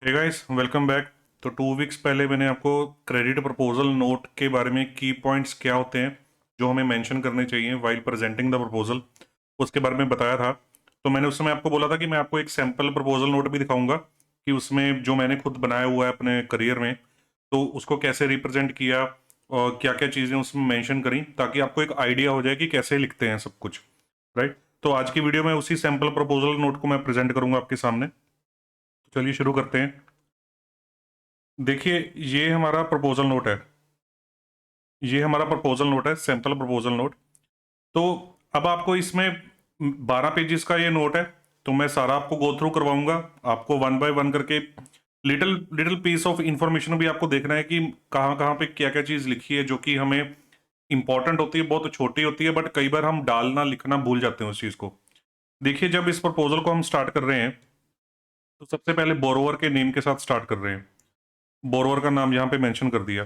Hey guys, welcome back. तो 2 weeks पहले मैंने आपको क्रेडिट प्रपोजल नोट के बारे में की पॉइंट्स क्या होते हैं जो हमें मेंशन करने चाहिए वाइल प्रेजेंटिंग द प्रपोजल, उसके बारे में बताया था। तो मैंने उस समय आपको बोला था कि मैं आपको एक सैम्पल प्रपोजल नोट भी दिखाऊंगा कि उसमें जो मैंने खुद बनाया हुआ है अपने करियर में, तो उसको कैसे रिप्रेजेंट किया और क्या क्या चीज़ें उसमें मेंशन करी, ताकि आपको एक आइडिया हो जाए कि कैसे लिखते हैं सब कुछ। राइट। तो आज की वीडियो में उसी सैम्पल प्रपोजल नोट को मैं प्रेजेंट करूंगा आपके सामने। तो चलिए शुरू करते हैं। देखिए, ये हमारा प्रपोजल नोट है। ये हमारा प्रपोजल नोट है, सैंपल प्रपोजल नोट। तो अब आपको इसमें 12 पेजेस का ये नोट है। तो मैं सारा आपको गो थ्रू करवाऊंगा, आपको वन बाय वन करके little little piece of information भी आपको देखना है कि कहाँ कहाँ पे क्या क्या चीज़ लिखी है जो कि हमें इंपॉर्टेंट होती है, बहुत छोटी होती है, बट कई बार हम डालना लिखना भूल जाते हैं उस चीज़ को। देखिए, जब इस प्रपोजल को हम स्टार्ट कर रहे हैं तो सबसे पहले बोरोवर के नेम के साथ स्टार्ट कर रहे हैं। बोरोवर का नाम यहाँ पे मेंशन कर दिया।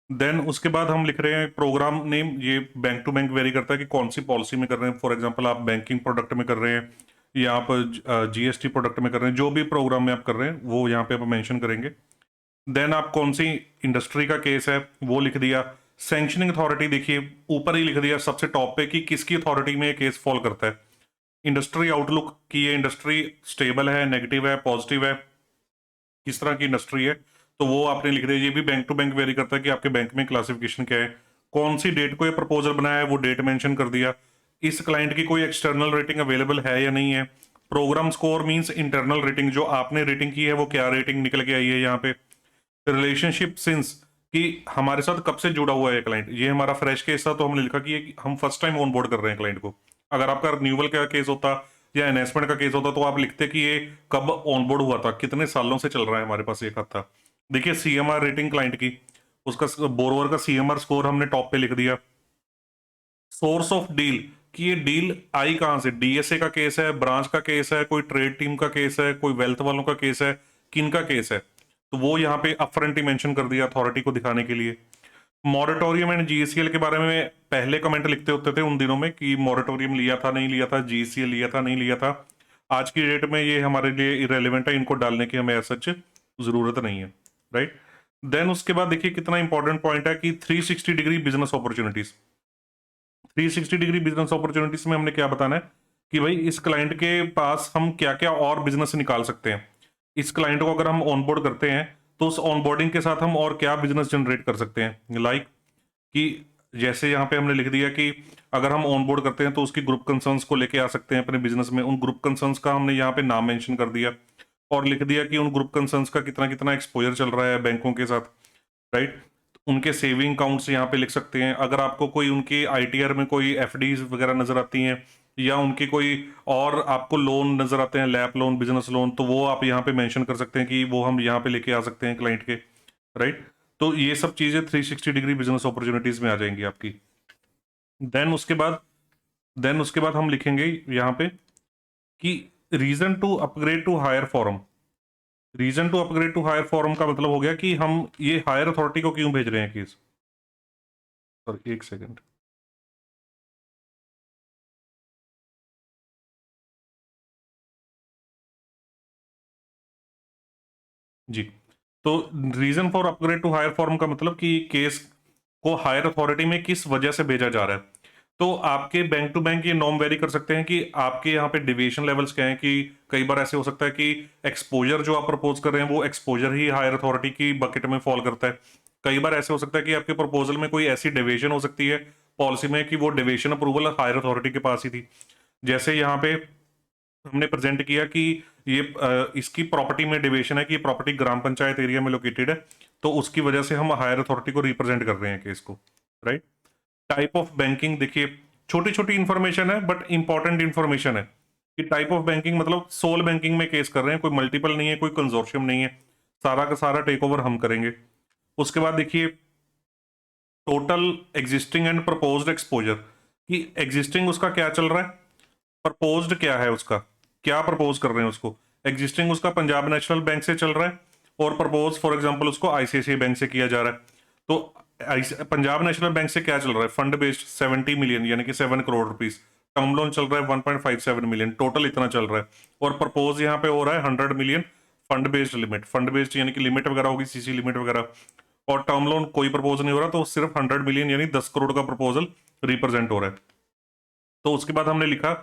देन उसके बाद हम लिख रहे हैं प्रोग्राम नेम। ये बैंक टू बैंक वेरी करता है कि कौन सी पॉलिसी में कर रहे हैं। फॉर एग्जांपल, आप बैंकिंग प्रोडक्ट में कर रहे हैं या आप जीएसटी प्रोडक्ट में कर रहे हैं, जो भी प्रोग्राम में आप कर रहे हैं वो यहाँ पे आप मेंशन करेंगे। देन आप कौन सी इंडस्ट्री का केस है वो लिख दिया। सैंक्शनिंग अथॉरिटी देखिए ऊपर ही लिख दिया सबसे टॉप पे कि किसकी अथॉरिटी में ये केस फॉल करता है। इंडस्ट्री आउटलुक कि ये इंडस्ट्री स्टेबल है, नेगेटिव है, पॉजिटिव है, किस तरह की इंडस्ट्री है, तो वो आपने लिख दिया। ये भी बैंक टू बैंक वेरी करता है कि आपके बैंक में क्लासिफिकेशन क्या है। कौन सी डेट को ये प्रपोजल बनाया है वो डेट मेंशन कर दिया। इस क्लाइंट की कोई एक्सटर्नल रेटिंग अवेलेबल है या नहीं है। Programme score means internal rating, जो आपने रेटिंग की है वो क्या रेटिंग निकल के आई है यहाँ पे। रिलेशनशिप सिंस कि हमारे साथ कब से जुड़ा हुआ है क्लाइंट। ये हमारा फ्रेश केस था तो हमने लिखा कि हम फर्स्ट टाइम ऑन बोर्ड कर रहे हैं क्लाइंट को। अगर आपका रिन्यूअल का केस होता या एनहेंसमेंट का केस होता तो आप लिखते कि ये कब ऑन बोर्ड हुआ था, कितने सालों से चल रहा है हमारे पास ये खाता। देखिए, सीएमआर रेटिंग क्लाइंट की, उसका बोरोवर का सीएमआर स्कोर हमने टॉप पे लिख दिया। सोर्स ऑफ डील कि ये डील आई कहां से, डीएसए का केस है, ब्रांच का केस है, कोई ट्रेड टीम का केस है, कोई वेल्थ वालों का केस है, किन का केस है, तो वो यहाँ पे अपफ्रंट ही मेंशन कर दिया अथॉरिटी को दिखाने के लिए। मॉरेटोरियम एंड जीएससीएल के बारे में पहले कमेंट लिखते होते थे उन दिनों में कि मॉरेटोरियम लिया था नहीं लिया था, जीएससीएल लिया था नहीं लिया था। आज की डेट में ये हमारे लिए इरेलीवेंट है, इनको डालने की हमें सच जरूरत नहीं है। राइट। देन उसके बाद देखिए कितना इंपॉर्टेंट पॉइंट है कि 360 degree business opportunities. 360 degree business opportunities में हमने क्या बताना है कि भाई इस क्लाइंट के पास हम क्या क्या और बिजनेस निकाल सकते हैं। इस क्लाइंट को अगर हम ऑनबोर्ड करते हैं तो उस ऑनबोर्डिंग के साथ हम और क्या बिजनेस जनरेट कर सकते हैं। लाइक कि जैसे यहाँ पे हमने लिख दिया कि अगर हम ऑनबोर्ड करते हैं तो उसकी ग्रुप कंसर्न्स को लेके आ सकते हैं अपने बिजनेस में। उन ग्रुप कंसर्न्स का हमने यहाँ पे नाम मेंशन कर दिया और लिख दिया कि उन ग्रुप कंसर्न्स का कितना कितना एक्सपोजर चल रहा है बैंकों के साथ। राइट। उनके सेविंग अकाउंट्स यहाँ पे लिख सकते हैं। अगर आपको कोई उनके आईटीआर में कोई एफडीज वगैरह नजर आती हैं या उनके कोई और आपको लोन नजर आते हैं, लैप लोन, बिजनेस लोन, तो वो आप यहाँ पे मेंशन कर सकते हैं कि वो हम यहाँ पे लेके आ सकते हैं क्लाइंट के। राइट। तो ये सब चीजें 360 डिग्री बिजनेस अपॉर्चुनिटीज में आ जाएंगी आपकी। देन उसके बाद देन उसके बाद हम लिखेंगे यहाँ पे कि reason to upgrade to higher form. Reason to upgrade to higher form का मतलब हो गया कि हम ये हायर अथॉरिटी को क्यों भेज रहे हैं केस। सॉरी, एक सेकेंड। जी। तो reason for upgrade to higher form का मतलब कि केस को हायर अथॉरिटी में किस वजह से भेजा जा रहा है। तो आपके बैंक टू बैंक ये नॉर्म वेरी कर सकते हैं कि आपके यहाँ पे डिविएशन लेवल्स क्या हैं। कि कई बार ऐसे हो सकता है कि एक्सपोजर जो आप प्रपोज कर रहे हैं वो एक्सपोजर ही हायर अथॉरिटी की बकेट में फॉल करता है। कई बार ऐसे हो सकता है कि आपके प्रपोजल में कोई ऐसी डिविएशन हो सकती है पॉलिसी में कि वो डिविएशन अप्रूवल हायर अथॉरिटी के पास ही थी। जैसे यहाँ पे हमने प्रेजेंट किया कि ये इसकी प्रॉपर्टी में डिविएशन है कि ये प्रॉपर्टी ग्राम पंचायत एरिया में लोकेटेड है, तो उसकी वजह से हम हायर अथॉरिटी को रिप्रेजेंट कर रहे हैं केस को। राइट। टाइप ऑफ बैंकिंग देखिए, छोटी छोटी इंफॉर्मेशन है बट इंपॉर्टेंट इंफॉर्मेशन है कि टाइप ऑफ बैंकिंग मतलब सोल बैंकिंग में केस कर रहे हैं, कोई मल्टीपल नहीं है, कोई कंजोर्शियम नहीं है, सारा का सारा टेक ओवर हम करेंगे। उसके बाद देखिए total existing and proposed exposure कि एग्जिस्टिंग उसका क्या चल रहा है, प्रपोज्ड क्या है, उसका क्या प्रपोज कर रहे हैं उसको। एग्जिस्टिंग उसका पंजाब नेशनल बैंक से चल रहा है और प्रपोज फॉर एग्जांपल उसको आईसीआईसीआई बैंक से किया जा रहा है। तो पंजाब नेशनल बैंक से क्या चल रहा है, फंड बेस्ड 70 मिलियन यानी कि 7 करोड़ रुपीज। टर्म लोन चल रहा है 1.57 मिलियन, टोटल इतना चल रहा है। और प्रपोज यहाँ पे हो रहा है 100 million fund based limit, fund based यानी कि लिमिट वगैरह होगी, सीसी लिमिट वगैरह, और टर्म लोन कोई प्रपोज नहीं हो रहा, तो सिर्फ 100 मिलियन यानी 10 करोड़ का प्रपोजल रिप्रेजेंट हो रहा है। तो उसके बाद हमने लिखा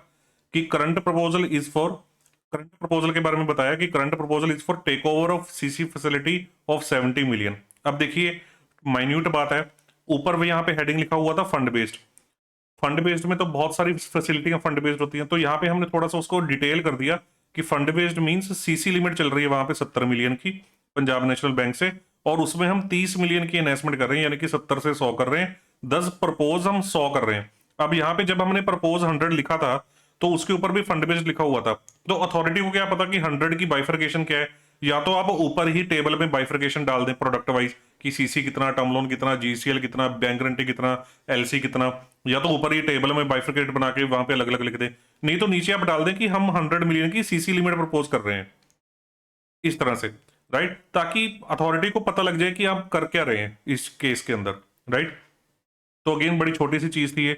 कि current proposal is for, current proposal के बारे में बताया कि current proposal is for take over of CC facility of 70 million. अब देखिए माइन्यूट बात है, ऊपर भी यहाँ पे हेडिंग लिखा हुआ था फंड बेस्ड, फंड बेस्ड में तो बहुत सारी फैसिलिटियां फंड बेस्ड होती हैं, तो यहाँ पे हमने थोड़ा सा उसको डिटेल कर दिया कि fund based means CC limit चल रही है वहां पे 70 मिलियन की पंजाब नेशनल बैंक से, और उसमें हम 30 मिलियन की इन्वेस्टमेंट कर रहे हैं, यानी कि 70 से 100 कर रहे हैं, 10 प्रपोज हम 100 कर रहे हैं। अब यहाँ पे जब हमने प्रपोज 100 लिखा था तो उसके ऊपर भी फंड बेस्ड लिखा हुआ था, तो अथॉरिटी को क्या पता कि 100 की बाइफर्केशन क्या है, या तो आप ऊपर ही टेबल में बाइफर्केशन डाल दें प्रोडक्ट वाइज कि सीसी कितना, टर्म लोन कितना, जीसीएल कितना, बैंक गारंटी कितना, एलसी कितना, या तो ऊपर ही टेबल में बाइफर्केट बना के वहां पे अलग अलग लिख दें, नहीं तो नीचे आप डाल दें कि हम 100 मिलियन की सीसी लिमिट प्रपोज कर रहे हैं, इस तरह से, राइट, ताकि अथॉरिटी को पता लग जाए कि आप कर क्या रहे हैं इस केस के अंदर, राइट। तो अगेन बड़ी छोटी सी चीज थी ये।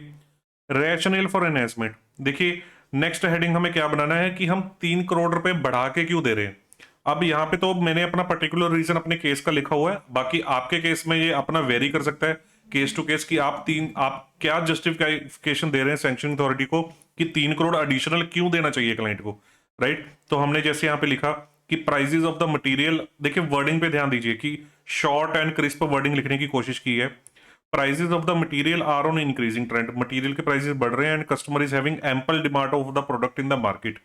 रैशनल फॉर एनहेंसमेंट, देखिए नेक्स्ट हेडिंग हमें क्या बनाना है कि हम 3 करोड़ रुपए बढ़ा के क्यों दे रहे हैं। अब यहाँ पे तो मैंने अपना पर्टिकुलर रीजन अपने केस का लिखा हुआ है, बाकी आपके केस में ये अपना वेरी कर सकता है केस टू केस कि आप क्या जस्टिफिकेशन दे रहे हैं सैंक्शन अथॉरिटी को कि 3 करोड़ एडिशनल क्यों देना चाहिए क्लाइंट को, राइट। तो हमने जैसे यहाँ पे लिखा कि प्राइजेस ऑफ द मटेरियल, देखिए वर्डिंग पे ध्यान दीजिए कि शॉर्ट एंड क्रिस्प वर्डिंग लिखने की कोशिश की है। Prices of the material are on increasing trend, material के प्राइसेस बढ़ रहे हैं and customer is having ample demand of the product in the market.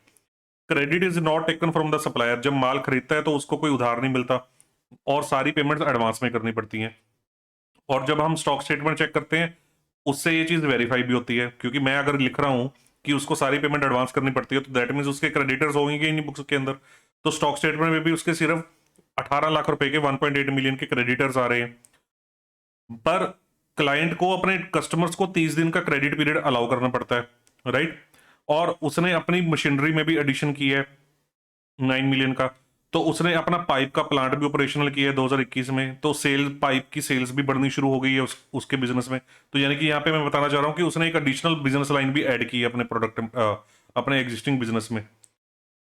Credit is not taken from the supplier, जब माल खरीदता है तो उसको कोई उधार नहीं मिलता और सारी पेमेंट्स एडवांस में करनी पड़ती हैं। और जब हम स्टॉक स्टेटमेंट चेक करते हैं उससे ये चीज वेरीफाई भी होती है, क्योंकि मैं अगर लिख रहा हूं कि उसको सारी पेमेंट एडवांस करनी पड़ती है तो दैट मीन उसके क्रेडिटर्स होंगे इन बुक्स के अंदर, तो स्टॉक स्टेटमेंट में भी उसके सिर्फ 18 लाख रुपए के 1.8 मिलियन के क्रेडिटर्स आ रहे हैं, पर क्लाइंट को अपने कस्टमर्स को 30 दिन का क्रेडिट पीरियड अलाउ करना पड़ता है, राइट। और उसने अपनी मशीनरी में भी एडिशन की है 9 मिलियन का, तो उसने अपना पाइप का प्लांट भी ऑपरेशनल किया है 2021 में, तो सेल पाइप की सेल्स भी बढ़नी शुरू हो गई है उसके बिजनेस में। तो यानी कि यहाँ पे मैं बताना चाह रहा हूँ कि उसने एक एडिशनल बिजनेस लाइन भी ऐड की है अपने प्रोडक्ट अपने एग्जिस्टिंग बिजनेस में।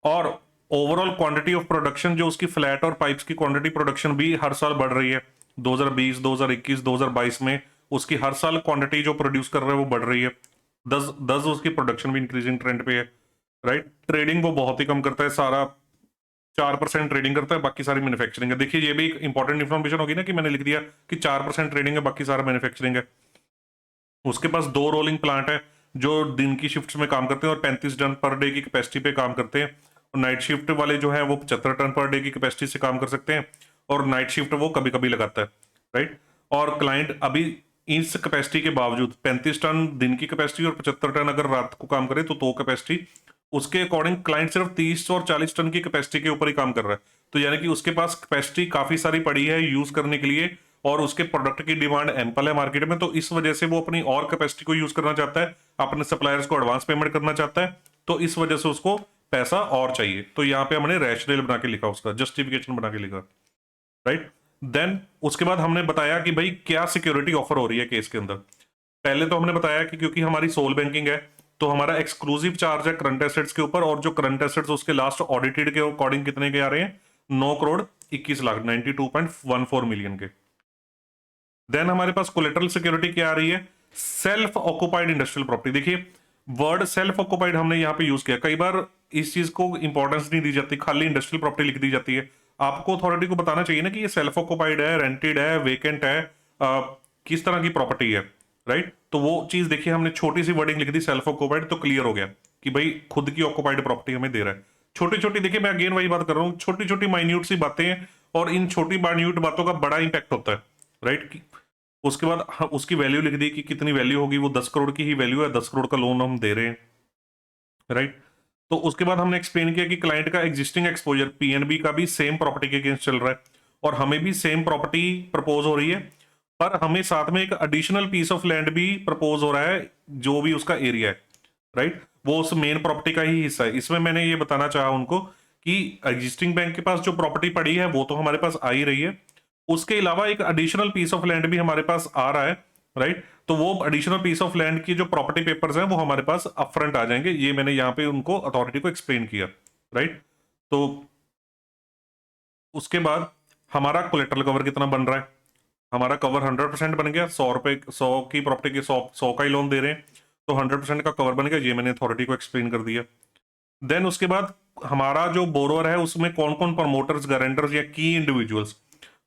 और ओवरऑल क्वांटिटी ऑफ प्रोडक्शन जो उसकी फ्लैट और पाइप्स की क्वांटिटी प्रोडक्शन भी हर साल बढ़ रही है, 2020, 2021, 2022 में उसकी हर साल क्वांटिटी जो प्रोड्यूस कर रहा है वो बढ़ रही है, 10 उसकी प्रोडक्शन भी इंक्रीजिंग ट्रेंड पे है, राइट। ट्रेडिंग वो बहुत ही कम करता है, सारा 4% ट्रेडिंग करता है, बाकी सारी मैन्युफैक्चरिंग है। देखिए ये भी एक इंपॉर्टेंट इन्फॉर्मेशन होगी ना कि मैंने लिख दिया कि 4% ट्रेडिंग है बाकी सारा मैन्युफैक्चरिंग है। उसके पास 2 रोलिंग प्लांट है जो दिन की शिफ्ट में काम करते हैं और 35 टन पर डे की कैपेसिटी पे काम करते हैं, और नाइट शिफ्ट वाले जो है वो 75 टन पर डे की कैपेसिटी से काम कर सकते हैं, और नाइट शिफ्ट वो कभी कभी लगाता है, राइट। और क्लाइंट अभी इस कैपेसिटी के बावजूद 35 टन दिन की कैपेसिटी और 75 टन अगर रात को काम करे तो कैपेसिटी उसके अकॉर्डिंग क्लाइंट सिर्फ 30 और 40 टन की कैपेसिटी के ऊपर ही काम कर रहा है, तो यानी कि उसके पास कैपेसिटी काफी सारी पड़ी है यूज करने के लिए, और उसके प्रोडक्ट की डिमांड एम्पल है मार्केट में, तो इस वजह से वो अपनी और कैपेसिटी को यूज करना चाहता है, अपने सप्लायर्स को एडवांस पेमेंट करना चाहता है, तो इस वजह से उसको पैसा और चाहिए। तो यहाँ पे हमने रैशनल बना के लिखा, उसका जस्टिफिकेशन बना के लिखा, राइट। देन उसके बाद हमने बताया कि भाई क्या सिक्योरिटी ऑफर हो रही है केस के अंदर। पहले तो हमने बताया कि क्योंकि हमारी सोल बैंकिंग है तो हमारा एक्सक्लूसिव चार्ज है करंट एसेट्स के ऊपर, और जो करंट एसेट्स उसके लास्ट ऑडिटेड के अकॉर्डिंग कितने के आ रहे हैं, 9 करोड़ 21 लाख 92.14 मिलियन के। देन हमारे पास कोलेटरल सिक्योरिटी क्या आ रही है, सेल्फ ऑक्युपाइड इंडस्ट्रियल प्रॉपर्टी। देखिए वर्ड सेल्फ ऑक्युपाइड हमने यहाँ पे यूज किया, कई बार इस चीज को इंपॉर्टेंस नहीं दी जाती, खाली इंडस्ट्रियल प्रॉपर्टी लिख दी जाती है। आपको अथॉरिटी को बताना चाहिए ना कि ये सेल्फ ऑक्युपाइड है, रेंटेड है, वेकेंट है, किस तरह की प्रॉपर्टी है, राइट। तो वो चीज देखिए हमने छोटी सी वर्डिंग लिख दी सेल्फ ऑक्युपाइड, तो क्लियर हो गया कि भाई खुद की ऑक्युपाइड प्रॉपर्टी हमें दे रहा है। छोटी छोटी, देखिए मैं अगेन वही बात कर रहा हूँ, छोटी छोटी माइन्यूट सी बातें हैं और इन छोटी माइन्यूट बातों का बड़ा इंपैक्ट होता है, राइट। उसके बाद उसकी वैल्यू लिख दी कि कितनी वैल्यू होगी, वो 10 करोड़ की ही वैल्यू है, 10 करोड़ का लोन हम दे रहे हैं, राइट। तो उसके बाद हमने एक्सप्लेन किया कि क्लाइंट का एग्जिस्टिंग एक्सपोजर पीएनबी का भी सेम प्रॉपर्टी के अगेंस्ट चल रहा है और हमें भी सेम प्रॉपर्टी प्रपोज हो रही है, पर हमें साथ में एक एडिशनल पीस ऑफ लैंड भी प्रपोज हो रहा है जो भी उसका एरिया है, राइट, वो उस मेन प्रॉपर्टी का ही हिस्सा है। इसमें मैंने ये बताना चाहा उनको कि एग्जिस्टिंग बैंक के पास जो प्रॉपर्टी पड़ी है वो तो हमारे पास आ ही रही है, उसके अलावा एक एडिशनल पीस ऑफ लैंड भी हमारे पास आ रहा है, राइट। तो वो एडिशनल पीस ऑफ लैंड की जो प्रॉपर्टी पेपर्स हैं वो हमारे पास अपफ्रंट आ जाएंगे, ये मैंने यहाँ पे उनको अथॉरिटी को एक्सप्लेन किया, राइट। तो उसके बाद हमारा कोलेटरल कवर कितना बन रहा है, हमारा कवर 100% बन गया, 100 रुपए 100 की प्रॉपर्टी के 100 का ही लोन दे रहे हैं, तो 100% का कवर बन गया, ये मैंने अथॉरिटी को एक्सप्लेन कर दिया। देन उसके बाद हमारा जो बोरोवर है उसमें कौन कौन प्रमोटर्स, गारंटर्स या की इंडिविजुअल्स,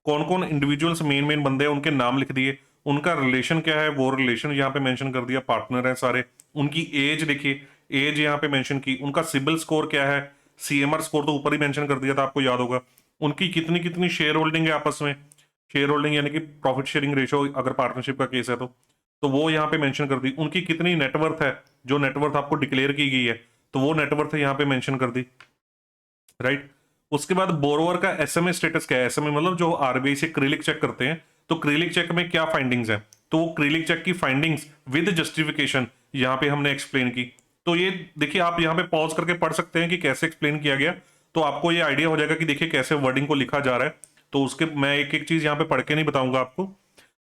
कौन कौन इंडिविजुअल्स मेन मेन बंदे हैं, उनके नाम लिख दिए, उनका रिलेशन क्या है वो रिलेशन यहाँ पे मेंशन कर दिया, पार्टनर है सारे, उनकी एज लिखी, एज यहाँ पे मेंशन की, उनका सिबिल स्कोर क्या है, सीएमआर स्कोर तो ऊपर ही मेंशन कर दिया था, आपको याद होगा, उनकी कितनी कितनी शेयर होल्डिंग है आपस में, शेयर होल्डिंग यानी कि प्रॉफिट शेयरिंग रेशो अगर पार्टनरशिप का केस है तो वो यहाँ पे मेंशन कर दी, उनकी कितनी नेटवर्थ है, जो नेटवर्थ आपको डिक्लेयर की गई है तो वो नेटवर्थ यहाँ पे मेंशन कर दी, राइट। उसके बाद बोरोवर का एसएमए स्टेटस क्या है, एसएमए मतलब जो आरबीआई से क्रिलिक चेक करते हैं, तो क्रिलिक चेक में क्या फाइंडिंग्स है, तो वो क्रिलिक चेक की फाइंडिंग्स विद जस्टिफिकेशन यहाँ पे हमने एक्सप्लेन की। तो ये देखिए आप यहाँ पे पॉज करके पढ़ सकते हैं कि कैसे एक्सप्लेन किया गया, तो आपको ये आइडिया हो जाएगा कि देखिए कैसे वर्डिंग को लिखा जा रहा है। तो उसके मैं एक एक चीज यहाँ पे पढ़ के नहीं बताऊंगा आपको,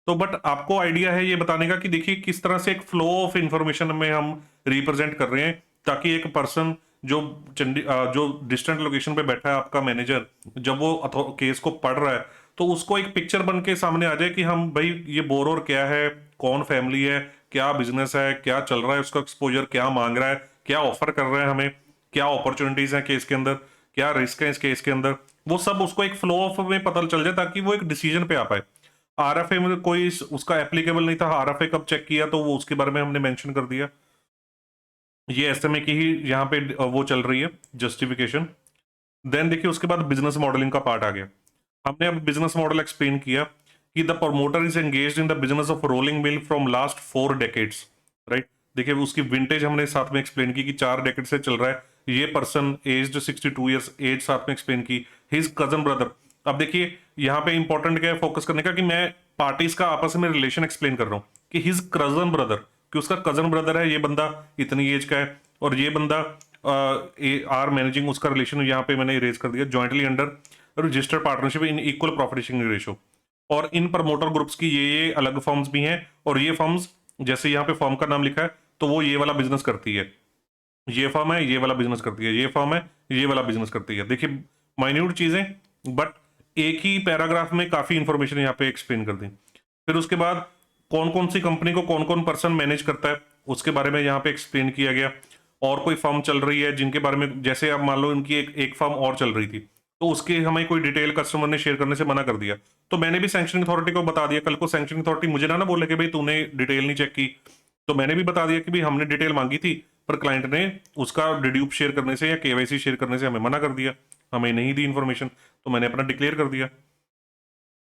तो बट आपको आइडिया है ये बताने का कि देखिए किस तरह से एक फ्लो ऑफ इंफॉर्मेशन में हम रिप्रेजेंट कर रहे हैं, ताकि एक पर्सन जो जो डिस्टेंट लोकेशन पे बैठा है आपका मैनेजर, जब वो केस को पढ़ रहा है तो उसको एक पिक्चर बन के सामने आ जाए कि हम भाई ये बोरोर क्या है, कौन फैमिली है, क्या बिजनेस है, क्या चल रहा है, उसका एक्सपोजर क्या मांग रहा है, क्या ऑफर कर रहा है हमें, क्या अपॉर्चुनिटीज हैं केस के अंदर, क्या रिस्क है इस केस के अंदर, वो सब उसको एक फ्लो ऑफ में पता चल जाए ताकि वो एक डिसीजन पे आ पाए। आरएफए में कोई उसका एप्लीकेबल नहीं था, आरएफए कब चेक किया तो वो उसके बारे में हमने मेंशन कर दिया। ये एसएमए की ही यहाँ पे वो चल रही है जस्टिफिकेशन। देन देखिए उसके बाद बिजनेस मॉडलिंग का पार्ट आ गया, हमने अब बिजनेस मॉडल एक्सप्लेन किया कि the promoter is engaged in the business of rolling mill from last 4 decades, right. देखिए उसकी विंटेज हमने साथ में एक्सप्लेन की कि 4 डेकेड से चल रहा है, ये पर्सन एज 62 ईयर्स एज साथ में एक्सप्लेन की, हिज कजन ब्रदर। अब देखिए यहाँ पे इंपॉर्टेंट क्या है फोकस करने का, कि मैं पार्टीज का आपस में रिलेशन एक्सप्लेन कर रहा हूँ कि हिज कजन ब्रदर, कि उसका कजन ब्रदर है, ये बंदा इतनी एज का है, और ये बंदा आर मैनेजिंग, उसका रिलेशन यहाँ पे मैंने इरेज कर दिया, jointly under registered partnership in equal profit sharing ratio, और इन प्रमोटर ग्रुप्स की ये अलग फर्म्स भी हैं, और ये फर्म्स जैसे यहाँ पे फर्म का नाम लिखा है तो वो ये वाला बिजनेस करती है, ये फर्म है ये वाला बिजनेस करती है, ये फर्म है ये वाला बिजनेस करती है। देखिए माइन्यूट चीजें, बट एक ही पैराग्राफ में काफी इंफॉर्मेशन यहाँ पे एक्सप्लेन कर दी। फिर उसके बाद कौन कौन सी कंपनी को कौन कौन पर्सन मैनेज करता है उसके बारे में यहाँ पे एक्सप्लेन किया गया, और कोई फर्म चल रही है जिनके बारे में, जैसे अब मान लो इनकी एक फर्म और चल रही थी तो उसके हमें कोई डिटेल कस्टमर ने शेयर करने से मना कर दिया, तो मैंने भी सैंक्शनिंग अथॉरिटी को बता दिया, कल को सैंक्शनिंग अथॉरिटी मुझे ना बोले कि भाई तूने डिटेल नहीं चेक की, तो मैंने भी बता दिया कि भाई हमने डिटेल मांगी थी पर क्लाइंट ने उसका डिड्यूप शेयर करने से या केवाईसी शेयर करने से हमें मना कर दिया, हमें नहीं दी इन्फॉर्मेशन, तो मैंने अपना डिक्लेयर कर दिया।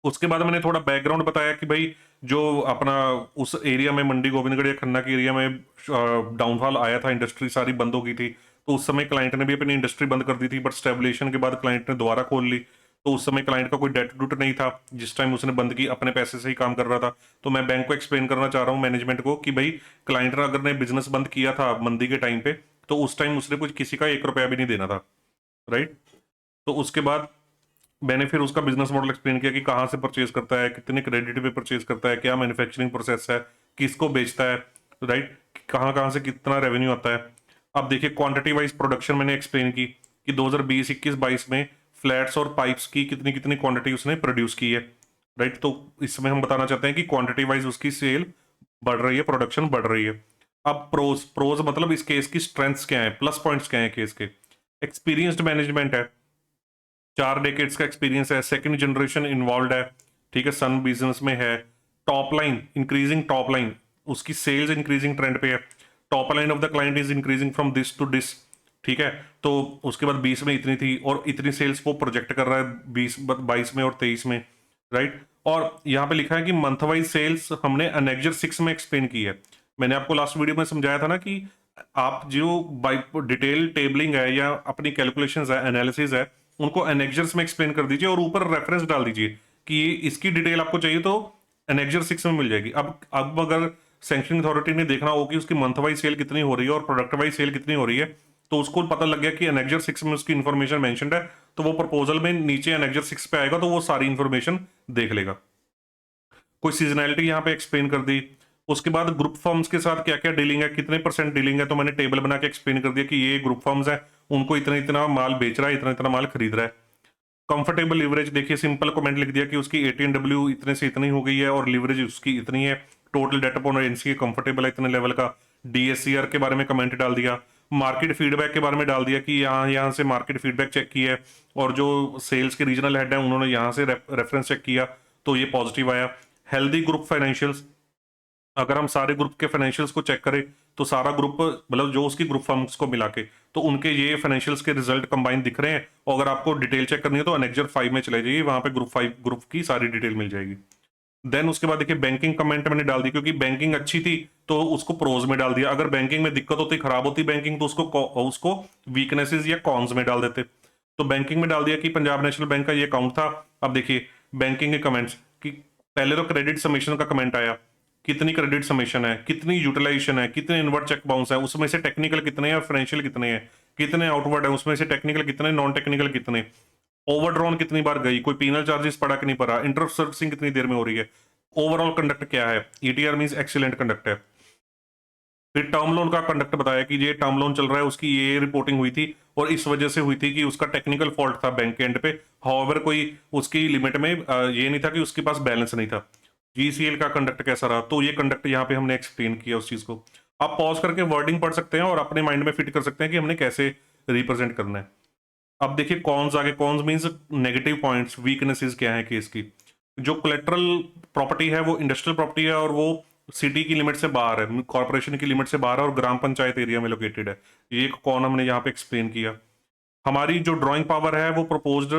उसके बाद मैंने थोड़ा बैकग्राउंड बताया कि भाई जो अपना उस एरिया में मंडी गोविंदगढ़ या खन्ना की एरिया में डाउनफॉल आया था, इंडस्ट्री सारी बंद हो गई थी, तो उस समय क्लाइंट ने भी अपनी इंडस्ट्री बंद कर दी थी, बट स्टेबलेशन के बाद क्लाइंट ने दोबारा खोल ली, तो उस समय क्लाइंट का कोई डेट डूट नहीं था, जिस टाइम उसने बंद की अपने पैसे से ही काम कर रहा था। तो मैं बैंक को एक्सप्लेन करना चाह रहा हूँ मैनेजमेंट को कि भाई क्लाइंट ने अगर ने बिजनेस बंद किया था मंदी के टाइम पे, तो उस टाइम उसने कुछ किसी का 1 रुपया भी नहीं देना था, राइट। तो उसके बाद मैंने फिर उसका बिजनेस मॉडल एक्सप्लेन किया कि कहाँ से परचेज करता है, कितने क्रेडिट पे परचेज करता है, क्या मैन्युफैक्चरिंग प्रोसेस है, किसको बेचता है, राइट, कहाँ कहाँ से कितना रेवेन्यू आता है। अब देखिए क्वांटिटी वाइज प्रोडक्शन मैंने एक्सप्लेन की कि 2020-21-22 में फ्लैट्स और पाइप्स की कितनी कितनी क्वांटिटी उसने प्रोड्यूस की है, राइट। तो इसमें हम बताना चाहते हैं कि क्वांटिटी वाइज उसकी सेल बढ़ रही है, प्रोडक्शन बढ़ रही है। अब प्रोज प्रोज मतलब इस केस की स्ट्रेंथ्स क्या है, प्लस पॉइंट्स क्या है केस के, एक्सपीरियंस्ड मैनेजमेंट है, 4 डेकेड्स का एक्सपीरियंस है, सेकंड जनरेशन इन्वॉल्व है, ठीक है, सन बिजनेस में है, top line increasing, top line उसकी सेल्स इंक्रीजिंग ट्रेंड पे है, top line of the client is increasing from this to this, ठीक है। तो उसके बाद 20 में इतनी थी और इतनी सेल्स वो प्रोजेक्ट कर रहा है 20-22 में और 23 में, राइट। और यहाँ पे लिखा है कि मंथ वाइज सेल्स हमने अनेक्जर 6 में एक्सप्लेन की है, मैंने आपको लास्ट वीडियो में समझाया था ना कि आप जो बाई डिटेल टेबलिंग है या अपनी कैलकुलेशंस है, एनालिसिस है, उनको एनेक्जर्स में एक्सप्लेन कर दीजिए और ऊपर रेफरेंस डाल दीजिए कि ये इसकी डिटेल आपको चाहिए तो एनेक्जर 6 में मिल जाएगी। अब अगर सैंक्शनिंग अथॉरिटी ने देखना हो कि उसकी मंथ वाइज सेल कितनी हो रही है और प्रोडक्ट वाइज सेल कितनी हो रही है, तो उसको पता लग गया कि एनेक्जर 6 में उसकी इन्फॉर्मेशन मेंशन्ड है, तो वो प्रपोजल में नीचे एनेक्जर 6 पे आएगा तो वो सारी इन्फॉर्मेशन देख लेगा। कोई सीजनैलिटी यहाँ पे एक्सप्लेन कर दी। उसके बाद ग्रुप फर्म्स के साथ क्या क्या डीलिंग है, कितने परसेंट डीलिंग है, तो मैंने टेबल बना के एक्सप्लेन कर दिया कि ये ग्रुप फर्म्स है, उनको इतना इतना माल बेच रहा है, इतना इतना माल खरीद रहा है। कंफर्टेबल लिवरेज देखिए, सिंपल कमेंट लिख दिया कि उसकी 18W इतने से इतनी हो गई है और लिवरेज उसकी इतनी है, total date upon NCA comfortable है इतने लेवल का। डीएससीआर के बारे में कमेंट डाल दिया, मार्केट फीडबैक के बारे में डाल दिया कि यहाँ से मार्केट फीडबैक चेक किया है और जो सेल्स के रीजनल हेड है उन्होंने यहाँ से रेफरेंस चेक किया तो ये पॉजिटिव आया। हेल्दी ग्रुप फाइनेंशियल्स, अगर हम सारे ग्रुप के फाइनेंशियल्स को चेक करें तो सारा ग्रुप मतलब जो उसकी ग्रुप फर्म्स को मिला के तो उनके ये फाइनेंशियल्स के रिजल्ट कंबाइन दिख रहे हैं। और अगर आपको डिटेल चेक करनी है तो एनेक्जर 5 में चले जाइए, वहां पे ग्रुप 5 ग्रुप की सारी डिटेल मिल जाएगी। देन उसके बाद देखिए बैंकिंग कमेंट मैंने डाल दी, क्योंकि बैंकिंग अच्छी थी तो उसको प्रोज में डाल दिया। अगर बैंकिंग में दिक्कत होती, खराब होती बैंकिंग, तो उसको वीकनेसेस या कॉन्स में डाल देते। तो बैंकिंग में डाल दिया कि पंजाब नेशनल बैंक का ये अकाउंट था। अब देखिए बैंकिंग के कमेंट्स कि पहले तो क्रेडिट समेशन का कमेंट आया, कितनी क्रेडिट समेशन है, कितनी यूटिलाइजेशन है, कितने इनवर्ड चेक बाउंस है, उसमें से टेक्निकल कितने हैं और फाइनेंशियल कितने हैं, कितने आउटवर्ड है, उसमें से टेक्निकल कितने, नॉन टेक्निकल कितने, ओवरड्रॉन कितनी बार गई, कोई पीनल चार्जेस पड़ा कि नहीं पड़ा, इंटरेस्ट सर्विसिंग कितनी देर में हो रही है, ओवरऑल कंडक्ट क्या है, ईटीआर मींस एक्सीलेंट कंडक्ट है। फिर टर्म लोन का कंडक्ट बताया कि ये टर्म लोन चल रहा है, उसकी ये रिपोर्टिंग हुई थी और इस वजह से हुई थी कि उसका टेक्निकल फॉल्ट था बैंक के एंड पे। हाउएवर कोई उसकी लिमिट में ये नहीं था कि उसके पास बैलेंस नहीं था। जीसीएल का कंडक्ट कैसा रहा, तो ये कंडक्ट यहाँ पे हमने एक्सप्लेन किया उस चीज को। आप पॉज करके वर्डिंग पढ़ सकते हैं और अपने माइंड में फिट कर सकते हैं कि हमने कैसे रिप्रेजेंट करना है। अब देखिए कॉन्स आगे, cons means negative points, weaknesses क्या है केस की। जो कोलेट्रल प्रॉपर्टी है वो इंडस्ट्रियल प्रॉपर्टी है और वो सिटी की लिमिट से बाहर है, कॉर्पोरेशन की लिमिट से बाहर है और ग्राम पंचायत एरिया में लोकेटेड है। ये एक कॉन हमने यहाँ पे एक्सप्लेन किया। हमारी जो ड्राइंग पावर है वो प्रपोज्ड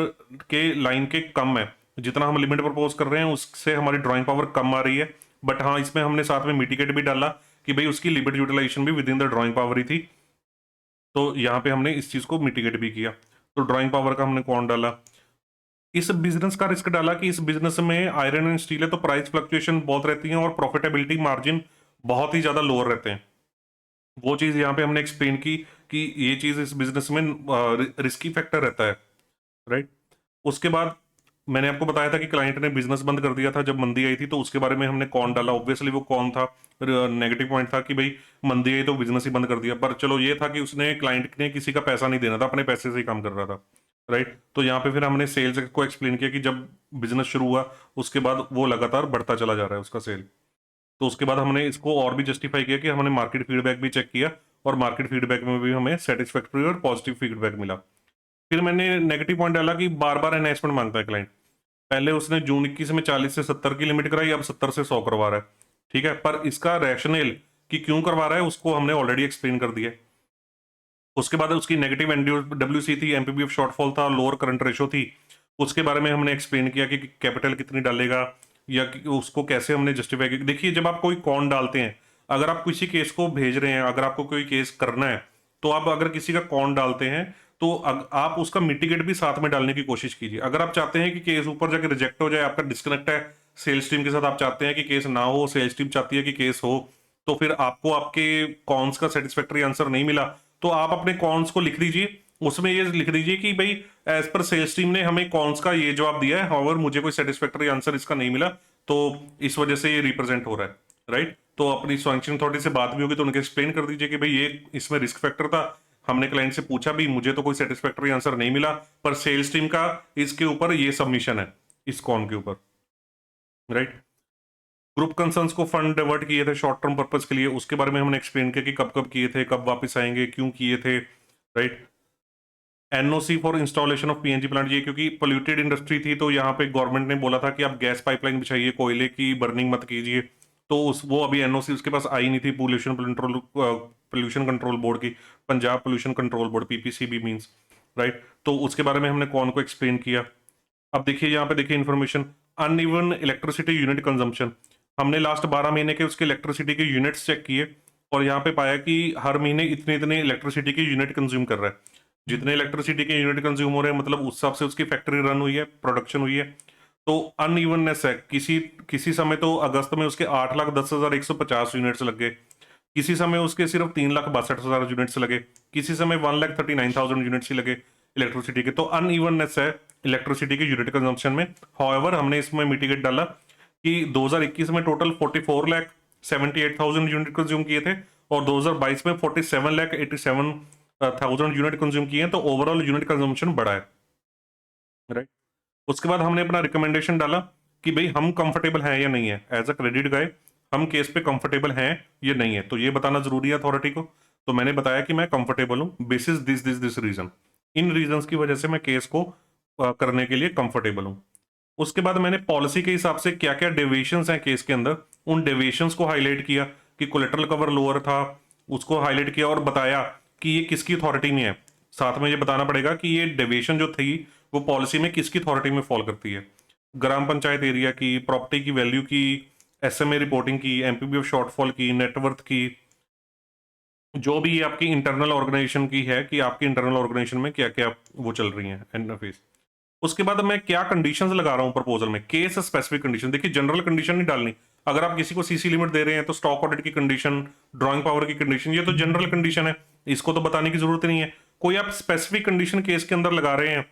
के लाइन के कम है, जितना हम लिमिट प्रपोज कर रहे हैं उससे हमारी ड्राइंग पावर कम आ रही है। बट हाँ, इसमें हमने साथ में मिटिगेट भी डाला कि भाई उसकी लिमिट यूटिलाइजेशन भी within the drawing power ही थी, तो यहाँ पे हमने इस चीज को मिटिगेट भी किया। तो ड्राइंग पावर का हमने कौन डाला। इस बिजनेस का रिस्क डाला कि इस बिजनेस में आयरन एंड स्टील है तो प्राइस फ्लक्चुएशन बहुत रहती है और प्रॉफिटेबिलिटी मार्जिन बहुत ही ज्यादा लोअर रहते हैं। वो चीज यहाँ पे हमने एक्सप्लेन की कि ये चीज इस बिजनेस में रिस्की फैक्टर रहता है, राइट। उसके बाद मैंने आपको बताया था कि क्लाइंट ने बिजनेस बंद कर दिया था जब मंदी आई थी, तो उसके बारे में हमने कौन डाला। ऑब्वियसली वो कौन था, नेगेटिव पॉइंट था कि भाई मंदी आई तो बिजनेस ही बंद कर दिया। पर चलो ये था कि उसने, क्लाइंट ने किसी का पैसा नहीं देना था, अपने पैसे से ही काम कर रहा था, राइट। तो यहाँ पे फिर हमने सेल्स को एक्सप्लेन किया कि जब बिजनेस शुरू हुआ उसके बाद वो लगातार बढ़ता चला जा रहा है उसका सेल। तो उसके बाद हमने इसको और भी जस्टिफाई किया कि हमने मार्केट फीडबैक भी चेक किया और मार्केट फीडबैक में भी हमें सेटिस्फैक्टरी और पॉजिटिव फीडबैक मिला। फिर मैंने नेगेटिव पॉइंट डाला कि बार बार एनहेंसमेंट मांगता है क्लाइंट। पहले उसने जून 21 में 40 से 70 की लिमिट कराई, अब 70 से 100 करवा रहा है, ठीक है। पर इसका रैशनल कि क्यों करवा रहा है उसको हमने ऑलरेडी एक्सप्लेन कर दिया। उसके बाद उसकी नेगेटिव डब्ल्यूसी थी, एमपीबीएफ शॉर्टफॉल था, लोअर करंट रेशो थी, उसके बारे में हमने एक्सप्लेन किया कि कैपिटल कितनी डालेगा या उसको कैसे हमने जस्टिफाई किया। देखिए जब आप कोई कौन डालते हैं, अगर आप किसी केस को भेज रहे हैं, अगर आपको कोई केस करना है तो आप अगर किसी का कौन डालते हैं तो आप उसका मिटिगेट भी साथ में डालने की कोशिश कीजिए। अगर आप चाहते हैं कि केस ऊपर जाकर रिजेक्ट हो जाए, आपका डिस्कनेक्ट है सेल्स टीम के साथ, आप चाहते हैं कि केस ना हो, सेल्स टीम चाहती है कि केस हो, तो फिर आपको आपके कॉन्स का सेटिस्फैक्टरी आंसर नहीं मिला तो आप अपने कॉन्स को लिख दीजिए। उसमें ये लिख दीजिए कि भाई एज पर सेल्स टीम ने हमें कॉन्स का ये जवाब दिया है, हाउएवर मुझे कोई सेटिस्फैक्टरी आंसर इसका नहीं मिला, तो इस वजह से ये रिप्रेजेंट हो रहा है, राइट। तो अपनी सैंक्शन अथॉरिटी से बात भी होगी तो उनके एक्सप्लेन कर दीजिए कि भाई ये इसमें रिस्क फैक्टर था, हमने क्लाइंट से पूछा भी, मुझे तो कोई सेटिस्फैक्टरी आंसर नहीं मिला, पर सेल्स टीम का इसके ऊपर ये सबमिशन है इस कॉन के ऊपर, राइट। ग्रुप कंसर्न्स को फंड डाइवर्ट किए थे शॉर्ट टर्म पर्पस के लिए, उसके बारे में हमने एक्सप्लेन किया कि कब कब किए थे, कब वापस आएंगे, क्यों किए थे, right. NOC for installation of PNG plant, ये क्योंकि पोल्यूटेड इंडस्ट्री थी तो यहाँ पे गवर्नमेंट ने बोला था कि आप गैस पाइपलाइन बिछाइए, कोयले की बर्निंग मत कीजिए, तो वो अभी एनओसी उसके पास आई नहीं थी पोल्यूशन कंट्रोल बोर्ड की, Punjab pollution control board, PPCB means, right. तो उसके बारे में हमने कौन को एक्सप्लेन किया। अब देखिए यहाँ पे देखिए information, uneven electricity unit consumption, हमने लास्ट 12 महीने के उसके इलेक्ट्रिसिटी के यूनिट्स चेक किए और यहाँ पे पाया कि हर महीने इतने इतने इलेक्ट्रिसिटी के यूनिट कंज्यूम कर रहा है। जितने इलेक्ट्रिसिटी के यूनिट कंज्यूम हो रहे हैं मतलब उस हिसाब से उसकी फैक्ट्री रन हुई है, प्रोडक्शन हुई है। तो अनइवननेस है, किसी किसी समय तो अगस्त में उसके 8,10,150 यूनिट्स लग गए, किसी समय उसके सिर्फ 3,62,000 यूनिट्स लगे, किसी समय 1,39,000 यूनिट्स ही लगे इलेक्ट्रिसिटी के। तो अनइवननेस है इलेक्ट्रिसिटी के यूनिट कंजम्पशन में। हाउएवर हमने इसमें मिटिगेट डाला कि 2021 में टोटल 44,78,000 यूनिट कंज्यूम किए थे और 2022 में 47,87,000 यूनिट कंज्यूम किए हैं, तो ओवरऑल यूनिट कंजम्पशन बढ़ा है, राइट। उसके बाद हमने अपना रिकमेंडेशन डाला कि भाई हम कंफर्टेबल हैं या नहीं है, एज अ क्रेडिट गाय हम केस पे कंफर्टेबल हैं या नहीं है, तो ये बताना जरूरी है अथॉरिटी को। तो मैंने बताया कि मैं कंफर्टेबल हूं basis this this this reason, इन रीजंस की वजह से मैं केस को करने के लिए कंफर्टेबल हूं। उसके बाद मैंने पॉलिसी के हिसाब से क्या क्या डेविएशंस हैं केस के अंदर, उन डेविएशंस को हाईलाइट किया कि कोलेटरल कवर लोअर था, उसको हाईलाइट किया और बताया कि ये किसकी अथॉरिटी में है। साथ में ये बताना पड़ेगा कि ये डेविएशन जो थी वो पॉलिसी में किसकी अथॉरिटी में फॉल करती है, ग्राम पंचायत एरिया की, प्रॉपर्टी की वैल्यू की, एसएमए रिपोर्टिंग की, एमपीबी ऑफ शॉर्टफॉल की, नेटवर्थ की, जो भी आपकी इंटरनल ऑर्गेनाइजेशन की है कि आपकी इंटरनल ऑर्गेनाइजेशन में क्या क्या वो चल रही है एंटरफेस। उसके बाद मैं क्या कंडीशंस लगा रहा हूं प्रपोजल में, केस स्पेसिफिक कंडीशन। देखिए जनरल कंडीशन नहीं डालनी, अगर आप किसी को सीसी लिमिट दे रहे हैं तो स्टॉक ऑडिट की कंडीशन, ड्राइंग पावर की कंडीशन, ये तो जनरल कंडीशन है, इसको तो बताने की जरूरत नहीं है। कोई आप स्पेसिफिक कंडीशन केस के अंदर लगा रहे हैं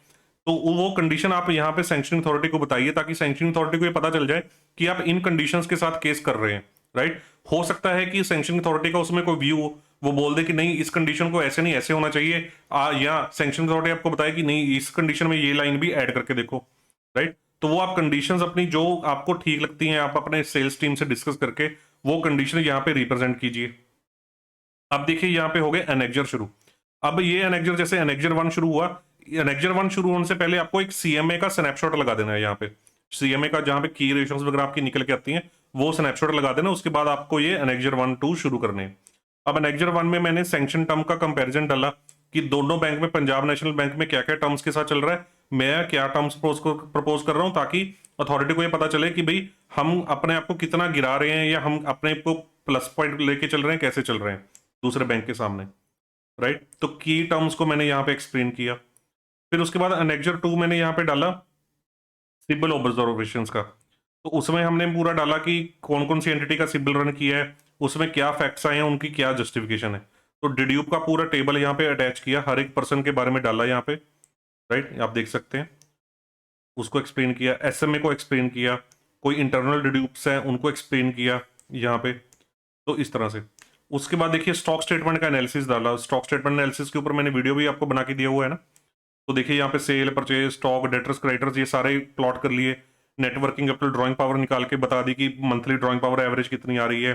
तो वो कंडीशन आप यहाँ पे सैंक्शनिंग अथॉरिटी को बताइए, ताकि सैंक्शनिंग अथॉरिटी को ये पता चल जाए कि आप इन कंडीशंस के साथ केस कर रहे हैं, राइट। हो सकता है कि सैंक्शनिंग अथॉरिटी का उसमें कोई व्यू हो, वो बोल दे कि नहीं इस कंडीशन को ऐसे नहीं ऐसे होना चाहिए, या सैंक्शनिंग अथॉरिटी आपको बताए कि नहीं इस कंडीशन में ये लाइन भी ऐड करके देखो, राइट। तो वो आप कंडीशंस अपनी जो आपको ठीक लगती हैं आप अपने सेल्स टीम से डिस्कस करके वो कंडीशन यहाँ पे रिप्रेजेंट कीजिए। अब देखिए यहाँ पे हो गए एनेक्जर शुरू। अब ये एनेक्जर जैसे एनेक्जर 1 शुरू हुआ, एनेक्जर 1 शुरू होने से पहले आपको एक सीएमए का स्नैपशॉट लगा देना है। यहाँ पे सीएमए का जहां पे की रेशियोज वगैरह आपकी निकल के आती हैं वो स्नैपशॉट लगा देना, उसके बाद आपको ये एनेक्जर 1 2 शुरू करने हैं। अब एनेक्जर 1 में मैंने सैंक्शन टर्म का कंपैरिजन डाला कि दोनों बैंक में, पंजाब नेशनल बैंक में क्या क्या टर्म्स के साथ चल रहा है, मैं क्या टर्म्स प्रपोज कर रहा हूं, ताकि अथॉरिटी को ये पता चले कि भाई हम अपने आप को कितना गिरा रहे हैं या हम अपने आप को प्लस पॉइंट लेके चल रहे हैं, कैसे चल रहे हैं दूसरे बैंक के सामने, राइट। तो की टर्म्स को मैंने यहाँ पे एक्सप्लेन किया। फिर उसके बाद एनेक्जर 2 मैंने यहाँ पे डाला सिबिल ऑब्जर्वेशन का। तो उसमें हमने पूरा डाला कि कौन कौन सी एंटिटी का सिबिल रन किया है, उसमें क्या फैक्ट्स आए हैं, उनकी क्या जस्टिफिकेशन है। तो डिड्यूब का पूरा टेबल यहाँ पे अटैच किया, हर एक पर्सन के बारे में डाला यहाँ पे, राइट, आप देख सकते हैं। उसको एक्सप्लेन किया, एसएमए को एक्सप्लेन किया, कोई इंटरनल डिड्यूब्स हैं उनको एक्सप्लेन किया यहाँ पे। तो इस तरह से उसके बाद देखिए स्टॉक स्टेटमेंट का एनालिसिस डाला। स्टॉक स्टेटमेंट एनालिसिस के ऊपर मैंने वीडियो भी आपको बना के दिया हुआ है ना। तो देखिए यहाँ पे sale, purchase, stock, debtors, creditors, ये सारे प्लॉट कर लिए। नेटवर्किंग कैपिटल ड्राइंग पावर निकाल के बता दी कि मंथली ड्राइंग पावर एवरेज कितनी आ रही है।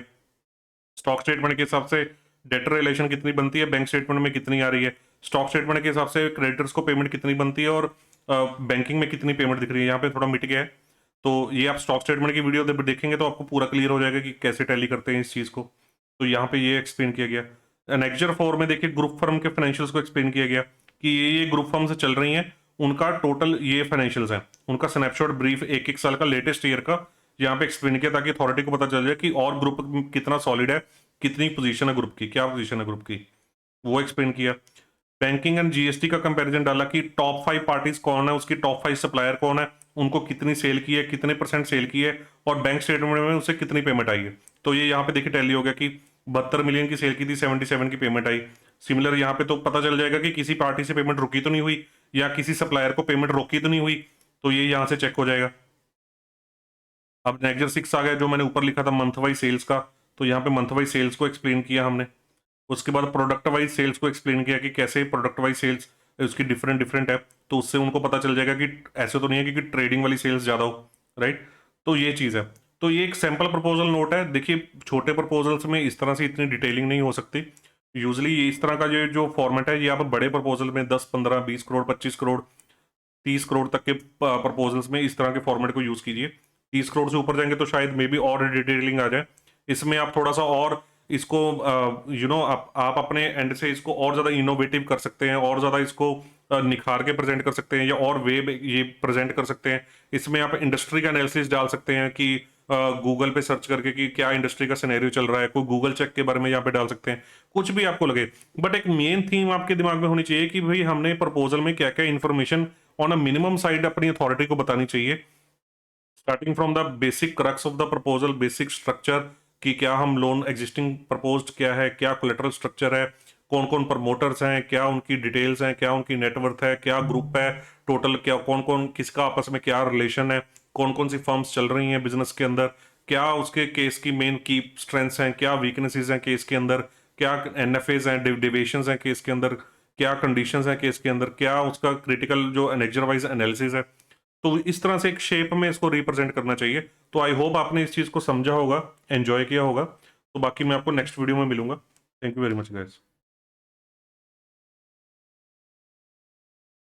स्टॉक स्टेटमेंट के हिसाब से डेटर रिलेशन कितनी बनती है, बैंक स्टेटमेंट में कितनी आ रही है। स्टॉक स्टेटमेंट के हिसाब से क्रेडिटर्स को पेमेंट कितनी बनती है और बैंकिंग में कितनी पेमेंट दिख रही है। यहाँ पे थोड़ा मिट गया है, तो ये आप स्टॉक स्टेटमेंट की वीडियो देखेंगे तो आपको पूरा क्लियर हो जाएगा कि कैसे टैली करते हैं इस चीज़ को। तो यहाँ पे ये एक्सप्लेन किया गया। एनेक्जर 4 में देखिए ग्रुप फर्म के फाइनेंशियल्स को एक्सप्लेन किया गया कि ये ग्रुप फर्म से चल रही हैं, उनका टोटल ये फाइनेंशियल्स हैं, उनका स्नैपशॉट ब्रीफ एक एक साल का लेटेस्ट ईयर का यहाँ पे एक्सप्लेन किया, ताकि अथॉरिटी को पता चल जाए कि और ग्रुप कितना सॉलिड है, कितनी पोजीशन है ग्रुप की, क्या पोजीशन है ग्रुप की, वो एक्सप्लेन किया। बैंकिंग एंड जीएसटी का कंपैरिजन डाला कि टॉप 5 पार्टीज कौन है, उसकी टॉप 5 सप्लायर कौन है, उनको कितनी सेल की है, कितने परसेंट सेल की है और बैंक स्टेटमेंट में उसे कितनी पेमेंट आई है। तो ये यहाँ पे देखिए टैली हो गया कि 72 मिलियन की सेल की थी, 77 की पेमेंट आई। सिमिलर यहाँ पे तो पता चल जाएगा कि किसी पार्टी से पेमेंट रुकी तो नहीं हुई या किसी सप्लायर को पेमेंट रोकी तो नहीं हुई, तो ये यहाँ से चेक हो जाएगा। अब नेक्स्ट 6 आ गया जो मैंने ऊपर लिखा था मंथ वाइज सेल्स का, तो यहाँ पे मंथ वाइज सेल्स को एक्सप्लेन किया हमने। उसके बाद प्रोडक्ट वाइज सेल्स को एक्सप्लेन किया कि कैसे प्रोडक्ट वाइज सेल्स उसकी डिफरेंट डिफरेंट है, तो उससे उनको पता चल जाएगा कि ऐसे तो नहीं है कि ट्रेडिंग वाली सेल्स ज़्यादा हो, राइट। तो ये चीज़ है। तो ये एक सैम्पल प्रपोजल नोट है। देखिए छोटे प्रपोजल्स में इस तरह से इतनी डिटेलिंग नहीं हो सकती। यूजली ये इस तरह का जो फॉर्मेट है ये आप बड़े प्रपोजल में 10 15 20 करोड़ 25 करोड़ 30 करोड़ तक के प्रपोजल्स में इस तरह के फॉर्मेट को यूज कीजिए। 30 करोड़ से ऊपर जाएंगे तो शायद मे बी और डिटेलिंग आ जाए। इसमें आप थोड़ा सा और इसको आप अपने एंड से इसको और ज़्यादा इनोवेटिव कर सकते हैं, और ज़्यादा इसको निखार के प्रेजेंट कर सकते हैं या और वे ये प्रेजेंट कर सकते हैं। इसमें आप इंडस्ट्री का एनालिसिस डाल सकते हैं कि गूगल पे सर्च करके कि क्या इंडस्ट्री का सिनेरियो चल रहा है, कोई गूगल चेक के बारे में यहाँ पे डाल सकते हैं, कुछ भी आपको लगे। बट एक मेन थीम आपके दिमाग में होनी चाहिए कि भाई हमने प्रपोजल में क्या क्या information on a minimum side अपनी अथॉरिटी को बतानी चाहिए, starting from the basic crux of the proposal, basic structure कि क्या हम लोन एग्जिस्टिंग प्रपोज्ड क्या है, क्या कोलेटरल स्ट्रक्चर है, कौन कौन प्रमोटर्स हैं, क्या उनकी डिटेल्स हैं, क्या उनकी नेटवर्थ है, क्या ग्रुप है टोटल, क्या कौन कौन किसका आपस में क्या रिलेशन है, कौन कौन सी फर्म्स चल रही हैं बिजनेस के अंदर, क्या उसके केस की मेन की स्ट्रेंथ्स हैं, क्या वीकनेसेस हैं केस के अंदर, क्या एनएफएज हैं, डिविएशंस हैं केस के अंदर, क्या कंडीशंस हैं केस के अंदर, क्या उसका क्रिटिकल जो एनेक्जर वाइज एनालिसिस है। तो इस तरह से एक शेप में इसको रिप्रेजेंट करना चाहिए। तो आई होप आपने इस चीज़ को समझा होगा, एंजॉय किया होगा। तो बाकी मैं आपको नेक्स्ट वीडियो में मिलूंगा। Thank you very much guys.